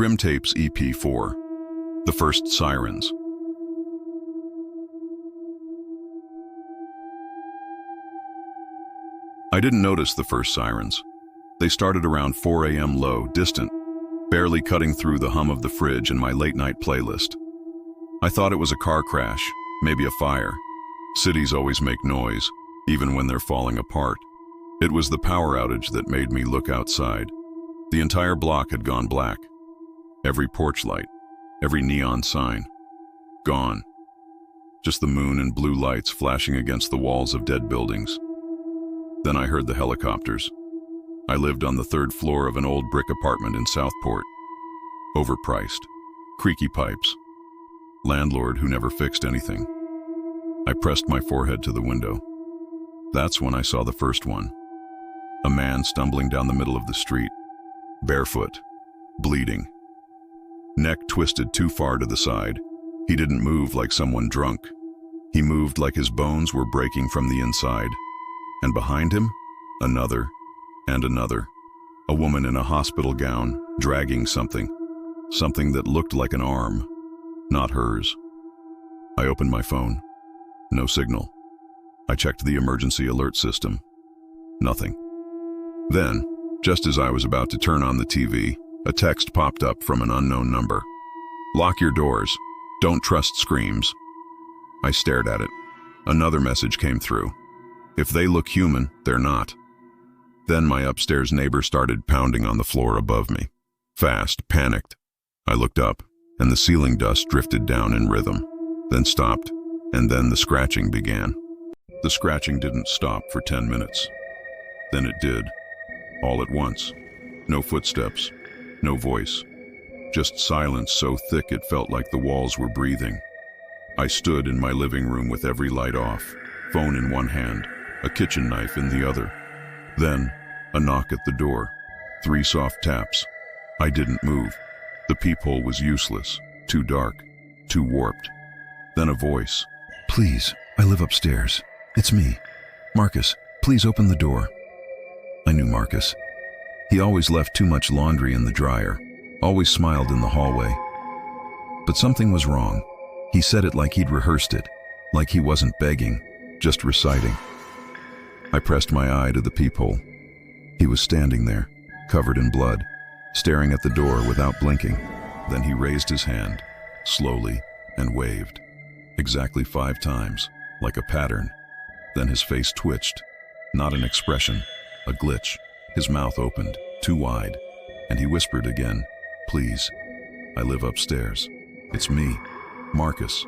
Grim Tapes EP4, The First Sirens. I didn't notice the first sirens. They started around 4 a.m. low, distant, barely cutting through the hum of the fridge and my late-night playlist. I thought it was a car crash, maybe a fire. Cities always make noise, even when they're falling apart. It was the power outage that made me look outside. The entire block had gone black. Every porch light, every neon sign, gone. Just the moon and blue lights flashing against the walls of dead buildings. Then I heard the helicopters. I lived on the third floor of an old brick apartment in Southport. Overpriced, creaky pipes, landlord who never fixed anything. I pressed my forehead to the window. That's when I saw the first one. A man stumbling down the middle of the street, barefoot, bleeding. Neck twisted too far to the side. He didn't move like someone drunk. He moved like his bones were breaking from the inside. And behind him, another and another. A woman in a hospital gown, dragging something that looked like an arm, not hers. I opened my phone. No signal. I checked the emergency alert system. Nothing. Then, just as I was about to turn on the TV, a text popped up from an unknown number. Lock your doors. Don't trust screams. I stared at it. Another message came through. If they look human, they're not. Then my upstairs neighbor started pounding on the floor above me. Fast, panicked. I looked up, and the ceiling dust drifted down in rhythm, then stopped, and then the scratching began. The scratching didn't stop for 10 minutes. Then it did, all at once. No footsteps, no voice. Just silence so thick it felt like the walls were breathing. I stood in my living room with every light off, phone in one hand, a kitchen knife in the other. Then, a knock at the door. 3 soft taps. I didn't move. The peephole was useless, too dark, too warped. Then a voice. Please, I live upstairs. It's me. Marcus, please open the door. I knew Marcus. He always left too much laundry in the dryer, always smiled in the hallway. But something was wrong. He said it like he'd rehearsed it, like he wasn't begging, just reciting. I pressed my eye to the peephole. He was standing there, covered in blood, staring at the door without blinking. Then he raised his hand, slowly, and waved. Exactly 5 times, like a pattern. Then his face twitched. Not an expression, a glitch. His mouth opened, too wide, and he whispered again, Please, I live upstairs. It's me, Marcus.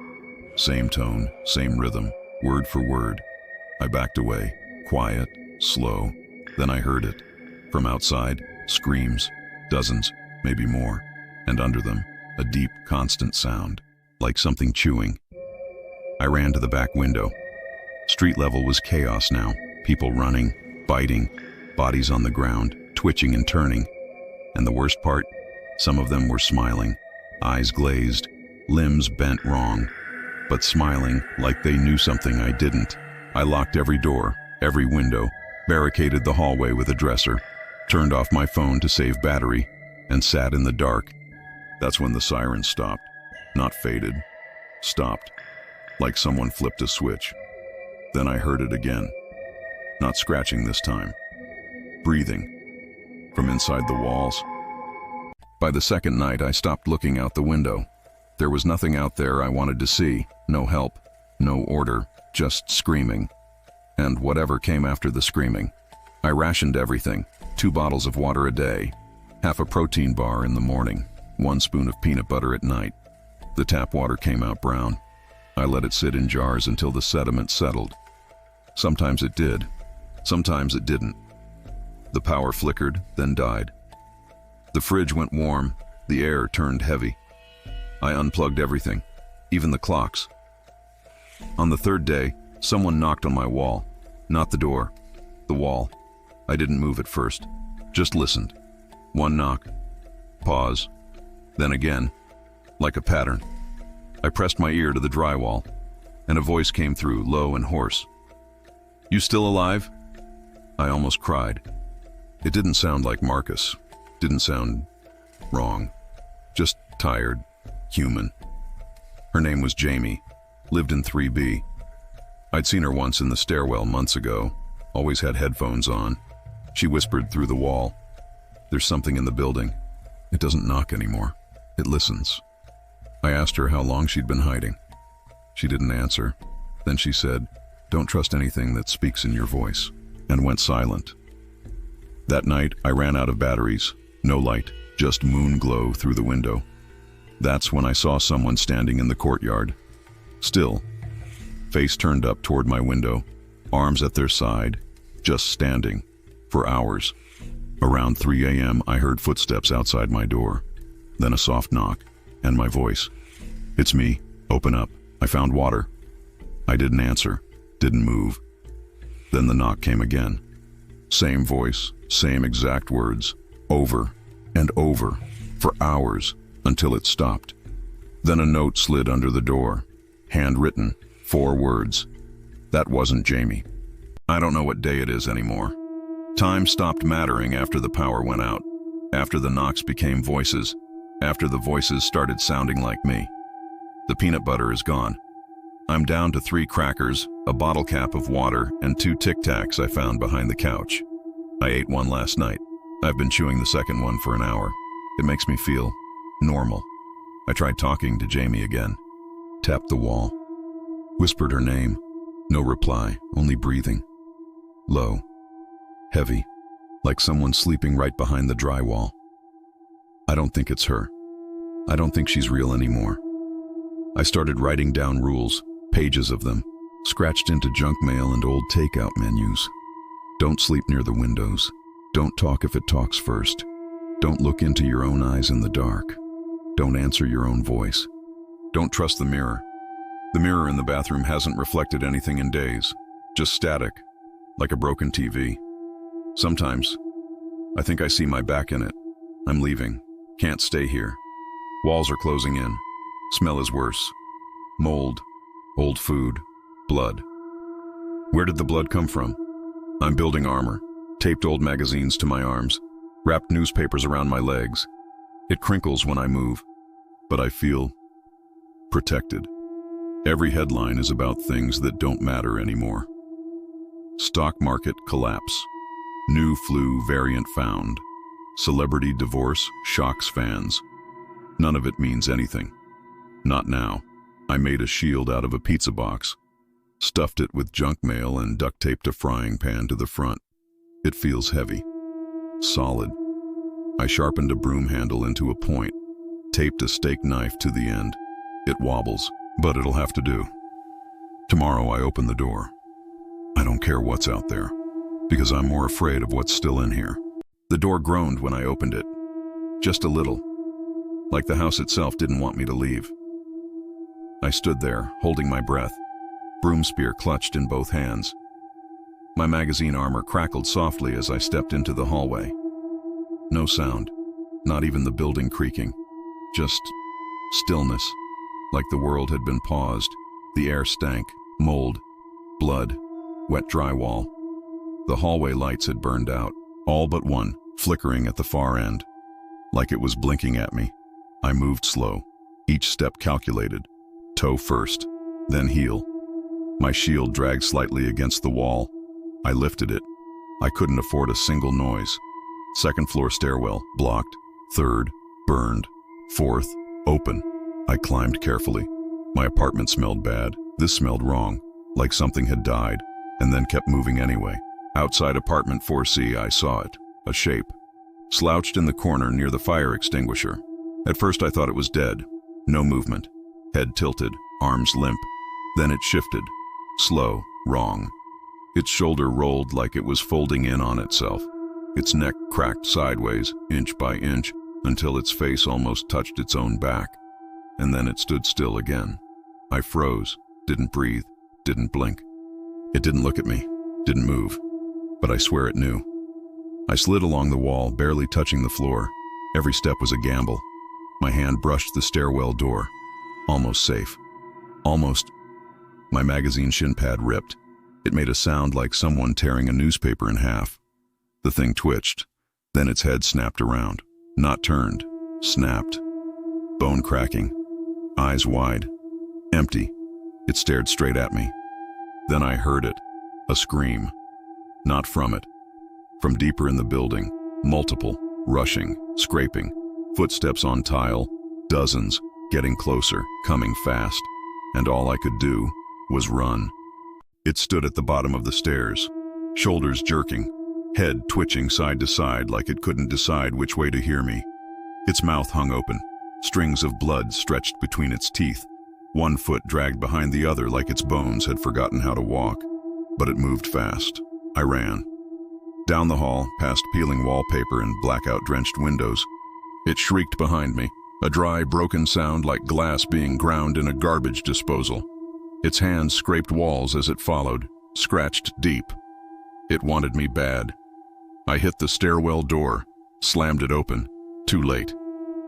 Same tone, same rhythm, word for word. I backed away, quiet, slow. Then I heard it. From outside, screams, dozens, maybe more, and under them, a deep, constant sound, like something chewing. I ran to the back window. Street level was chaos now, people running, biting, bodies on the ground, twitching and turning. And the worst part, some of them were smiling, eyes glazed, limbs bent wrong, but smiling like they knew something I didn't. I locked every door, every window, barricaded the hallway with a dresser, turned off my phone to save battery, and sat in the dark. That's when the sirens stopped. Not faded. Stopped. Like someone flipped a switch. Then I heard it again. Not scratching this time. Breathing. From inside the walls. By the second night, I stopped looking out the window. There was nothing out there I wanted to see. No help. No order. Just screaming. And whatever came after the screaming. I rationed everything. 2 bottles of water a day. Half a protein bar in the morning. 1 spoon of peanut butter at night. The tap water came out brown. I let it sit in jars until the sediment settled. Sometimes it did. Sometimes it didn't. The power flickered, then died. The fridge went warm. The air turned heavy. I unplugged everything, even the clocks. On the 3rd day, someone knocked on my wall. Not the door, the wall. I didn't move at first, just listened. 1 knock, pause, then again, like a pattern. I pressed my ear to the drywall, and a voice came through, low and hoarse. You still alive? I almost cried. It didn't sound like Marcus. Didn't sound wrong. Just tired, human. Her name was Jamie, lived in 3B. I'd seen her once in the stairwell months ago, always had headphones on. She whispered through the wall, "There's something in the building. It doesn't knock anymore. It listens." I asked her how long she'd been hiding. She didn't answer. Then she said, "Don't trust anything that speaks in your voice," and went silent. That night, I ran out of batteries. No light, just moon glow through the window. That's when I saw someone standing in the courtyard. Still, face turned up toward my window, arms at their side, just standing, for hours. Around 3 a.m., I heard footsteps outside my door, then a soft knock, and my voice. "It's me. Open up. I found water." I didn't answer, didn't move. Then the knock came again. Same voice, same exact words, over and over, for hours, until it stopped. Then a note slid under the door, handwritten, 4 words. That wasn't Jamie. I don't know what day it is anymore. Time stopped mattering after the power went out, after the knocks became voices, after the voices started sounding like me. The peanut butter is gone. I'm down to 3 crackers, a bottle cap of water, and 2 Tic Tacs I found behind the couch. I ate one last night. I've been chewing the second one for an hour. It makes me feel normal. I tried talking to Jamie again. Tapped the wall. Whispered her name. No reply, only breathing. Low. Heavy. Like someone sleeping right behind the drywall. I don't think it's her. I don't think she's real anymore. I started writing down rules, pages of them, scratched into junk mail and old takeout menus. Don't sleep near the windows. Don't talk if it talks first. Don't look into your own eyes in the dark. Don't answer your own voice. Don't trust the mirror. The mirror in the bathroom hasn't reflected anything in days, just static, like a broken TV. Sometimes, I think I see my back in it. I'm leaving. Can't stay here. Walls are closing in. Smell is worse. Mold, old food, blood. Where did the blood come from? I'm building armor, taped old magazines to my arms, wrapped newspapers around my legs. It crinkles when I move, but I feel protected. Every headline is about things that don't matter anymore. Stock market collapse. New flu variant found. Celebrity divorce shocks fans. None of it means anything. Not now. I made a shield out of a pizza box, stuffed it with junk mail and duct taped a frying pan to the front. It feels heavy. Solid. I sharpened a broom handle into a point, taped a steak knife to the end. It wobbles, but it'll have to do. Tomorrow I open the door. I don't care what's out there, because I'm more afraid of what's still in here. The door groaned when I opened it. Just a little. Like the house itself didn't want me to leave. I stood there, holding my breath, broom spear clutched in both hands. My magazine armor crackled softly as I stepped into the hallway. No sound, not even the building creaking. Just stillness, like the world had been paused. The air stank, mold, blood, wet drywall. The hallway lights had burned out, all but one, flickering at the far end. Like it was blinking at me. I moved slow, each step calculated. Toe first, then heel. My shield dragged slightly against the wall. I lifted it. I couldn't afford a single noise. Second floor stairwell, blocked. Third, burned. Fourth, open. I climbed carefully. My apartment smelled bad. This smelled wrong, like something had died, and then kept moving anyway. Outside apartment 4C, I saw it, a shape, slouched in the corner near the fire extinguisher. At first I thought it was dead. No movement. Head tilted, arms limp. Then it shifted. Slow, wrong. Its shoulder rolled like it was folding in on itself. Its neck cracked sideways, inch by inch, until its face almost touched its own back. And then it stood still again. I froze, didn't breathe, didn't blink. It didn't look at me, didn't move, but I swear it knew. I slid along the wall, barely touching the floor. Every step was a gamble. My hand brushed the stairwell door. Almost safe. Almost. My magazine shin pad ripped. It made a sound like someone tearing a newspaper in half. The thing twitched. Then its head snapped around. Not turned. Snapped. bone cracking, eyes wide, empty. It stared straight at me. Then I heard it, a scream. Not from it. From deeper in the building, multiple, rushing, scraping, footsteps on tile, dozens, getting closer, coming fast. And all I could do was run. It stood at the bottom of the stairs, shoulders jerking, head twitching side to side like it couldn't decide which way to hear me. Its mouth hung open, strings of blood stretched between its teeth, one foot dragged behind the other like its bones had forgotten how to walk. But it moved fast. I ran. Down the hall, past peeling wallpaper and blackout-drenched windows. It shrieked behind me, a dry, broken sound like glass being ground in a garbage disposal. Its hands scraped walls as it followed, scratched deep. It wanted me bad. I hit the stairwell door, slammed it open. Too late.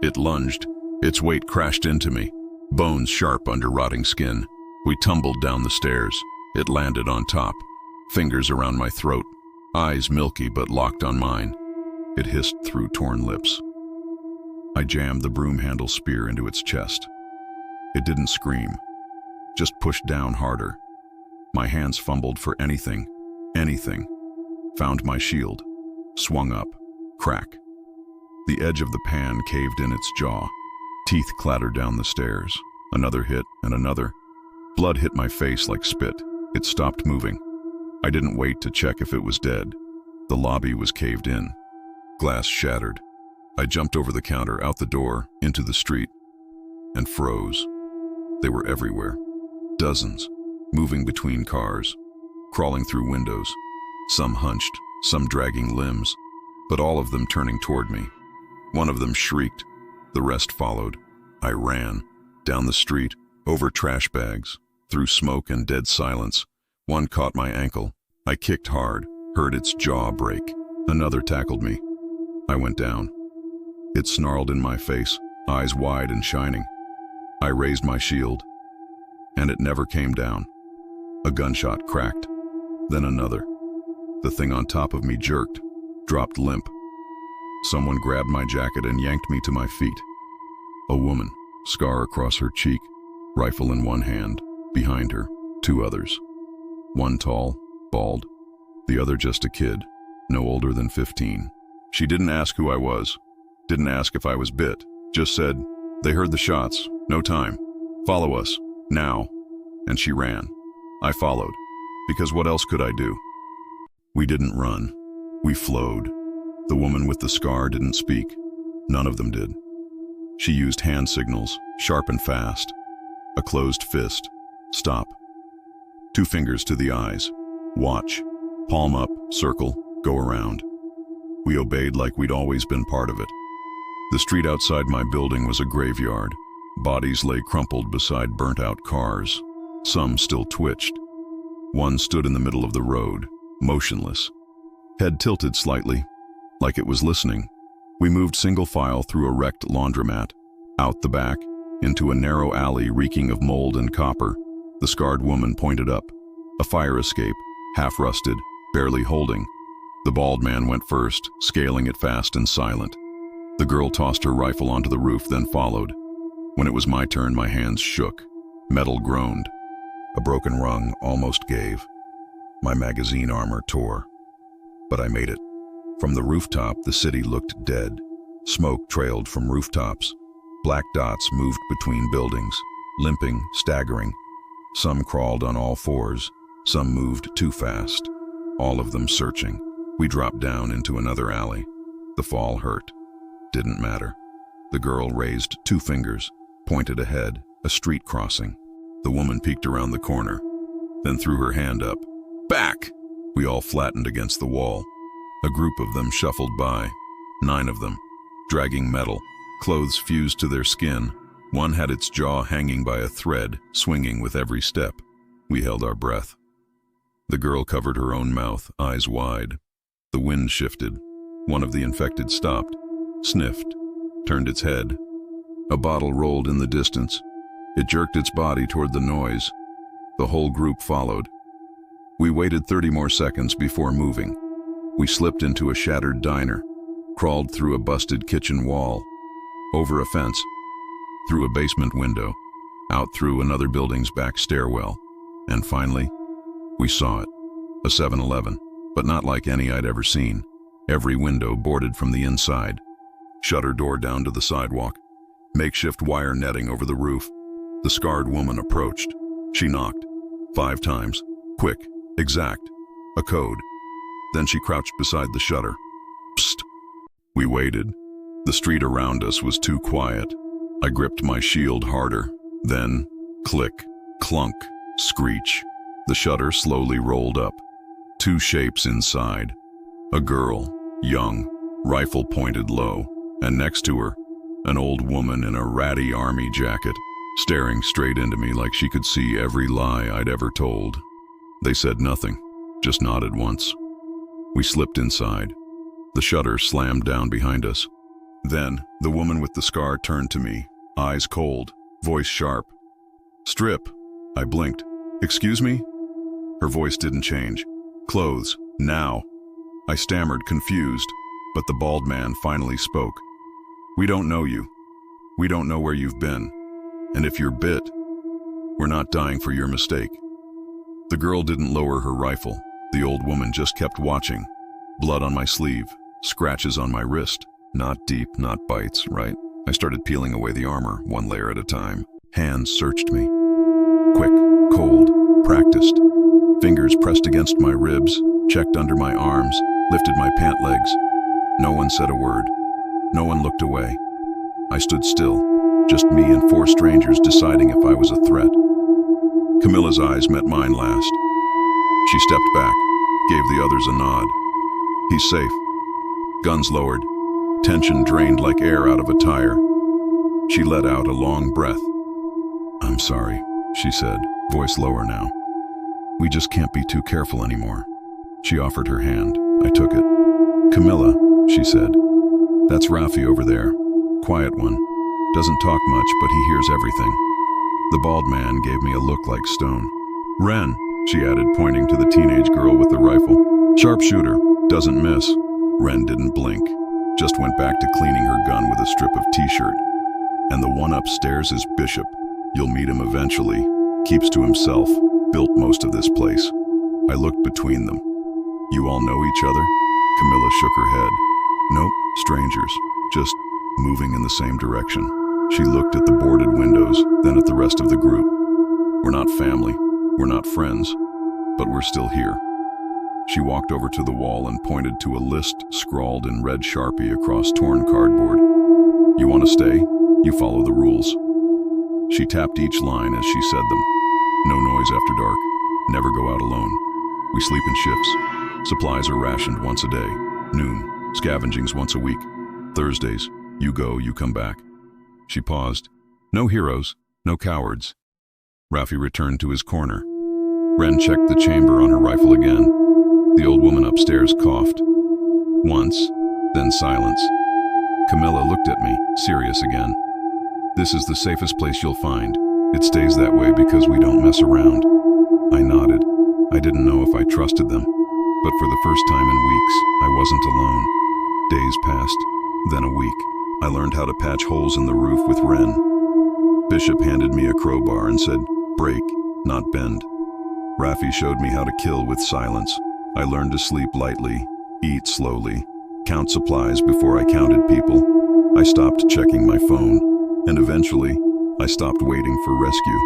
It lunged. Its weight crashed into me, bones sharp under rotting skin. We tumbled down the stairs. It landed on top, fingers around my throat, eyes milky but locked on mine. It hissed through torn lips. I jammed the broom handle spear into its chest. It didn't scream, just pushed down harder. My hands fumbled for anything. Found my shield, swung up, crack. The edge of the pan caved in its jaw. Teeth clattered down the stairs. Another hit and another. Blood hit my face like spit. It stopped moving. I didn't wait to check if it was dead. The lobby was caved in. Glass shattered. I jumped over the counter, out the door, into the street, and froze. They were everywhere. Dozens, moving between cars, crawling through windows, some hunched, some dragging limbs, but all of them turning toward me. One of them shrieked. The rest followed. I ran, down the street, over trash bags, through smoke and dead silence. One caught my ankle. I kicked hard, heard its jaw break. Another tackled me. I went down. It snarled in my face, eyes wide and shining. I raised my shield, and it never came down. A gunshot cracked, then another. The thing on top of me jerked, dropped limp. Someone grabbed my jacket and yanked me to my feet. A woman, scar across her cheek, rifle in one hand, behind her, two others. One tall, bald, the other just a kid, no older than 15. She didn't ask who I was, didn't ask if I was bit, just said, "They heard the shots, no time. Follow us, now." And she ran. I followed, because what else could I do? We didn't run, we flowed. The woman with the scar didn't speak, none of them did. She used hand signals, sharp and fast. A closed fist, stop. Two fingers to the eyes, watch. Palm up, circle, go around. We obeyed like we'd always been part of it. The street outside my building was a graveyard. Bodies lay crumpled beside burnt-out cars. Some still twitched. One stood in the middle of the road, motionless, head tilted slightly, like it was listening. We moved single file through a wrecked laundromat, out the back, into a narrow alley reeking of mold and copper. The scarred woman pointed up. A fire escape, half rusted, barely holding. The bald man went first, scaling it fast and silent. The girl tossed her rifle onto the roof, then followed. When it was my turn, my hands shook. Metal groaned. A broken rung almost gave. My magazine armor tore. But I made it. From the rooftop, the city looked dead. Smoke trailed from rooftops. Black dots moved between buildings, limping, staggering. Some crawled on all fours. Some moved too fast. All of them searching. We dropped down into another alley. The fall hurt. Didn't matter. The girl raised two fingers, pointed ahead, a street crossing. The woman peeked around the corner, then threw her hand up. Back! We all flattened against the wall. A group of them shuffled by, 9 of them, dragging metal, clothes fused to their skin. One had its jaw hanging by a thread, swinging with every step. We held our breath. The girl covered her own mouth, eyes wide. The wind shifted. One of the infected stopped, sniffed, turned its head. A bottle rolled in the distance. It jerked its body toward the noise. The whole group followed. We waited 30 more seconds before moving. We slipped into a shattered diner, crawled through a busted kitchen wall, over a fence. through a basement window, out through another building's back stairwell, and finally, we saw it. A 7-Eleven, but not like any I'd ever seen. Every window boarded from the inside, shutter door down to the sidewalk, makeshift wire netting over the roof. The scarred woman approached. She knocked 5 times, quick, exact, a code. Then she crouched beside the shutter. Psst. We waited. The street around us was too quiet. I gripped my shield harder. Then, click, clunk, screech. The shutter slowly rolled up. 2 shapes inside. A girl, young, rifle pointed low, and next to her, an old woman in a ratty army jacket, staring straight into me like she could see every lie I'd ever told. They said nothing, just nodded once. We slipped inside. The shutter slammed down behind us. Then, the woman with the scar turned to me, eyes cold, voice sharp. "Strip." I blinked. "Excuse me?" Her voice didn't change. "Clothes, now." I stammered, confused, but the bald man finally spoke. "We don't know you. We don't know where you've been. And if you're bit, we're not dying for your mistake." The girl didn't lower her rifle. The old woman just kept watching. Blood on my sleeve, scratches on my wrist. Not deep, not bites, right? I started peeling away the armor, 1 layer at a time. Hands searched me. Quick, cold, practiced. Fingers pressed against my ribs, checked under my arms, lifted my pant legs. No one said a word. No one looked away. I stood still, just me and 4 strangers deciding if I was a threat. Camilla's eyes met mine last. She stepped back, gave the others a nod. "He's safe." Guns lowered. Tension drained like air out of a tire. She let out a long breath. "I'm sorry," she said, voice lower now. "We just can't be too careful anymore." She offered her hand. I took it. "Camilla," she said. "That's Rafi over there. Quiet one. Doesn't talk much, but he hears everything." The bald man gave me a look like stone. "Ren," she added, pointing to the teenage girl with the rifle. "Sharpshooter. Doesn't miss." Ren didn't blink, just went back to cleaning her gun with a strip of t-shirt. "And the one upstairs is Bishop. You'll meet him eventually. Keeps to himself. Built most of this place." I looked between them. "You all know each other?" Camilla shook her head. "Nope, strangers. Just moving in the same direction." She looked at the boarded windows, then at the rest of the group. "We're not family. We're not friends. But we're still here." She walked over to the wall and pointed to a list scrawled in red Sharpie across torn cardboard. "You want to stay? You follow the rules." She tapped each line as she said them. "No noise after dark. Never go out alone. We sleep in shifts. Supplies are rationed once a day. Noon. Scavengings once a week. Thursdays. You go, you come back." She paused. "No heroes. No cowards." Rafi returned to his corner. Ren checked the chamber on her rifle again. The old woman upstairs coughed. Once, then silence. Camilla looked at me, serious again. "This is the safest place you'll find. It stays that way because we don't mess around." I nodded. I didn't know if I trusted them, but for the first time in weeks, I wasn't alone. Days passed, then a week. I learned how to patch holes in the roof with Ren. Bishop handed me a crowbar and said, "Break, not bend." Rafi showed me how to kill with silence. I learned to sleep lightly, eat slowly, count supplies before I counted people. I stopped checking my phone, and eventually, I stopped waiting for rescue.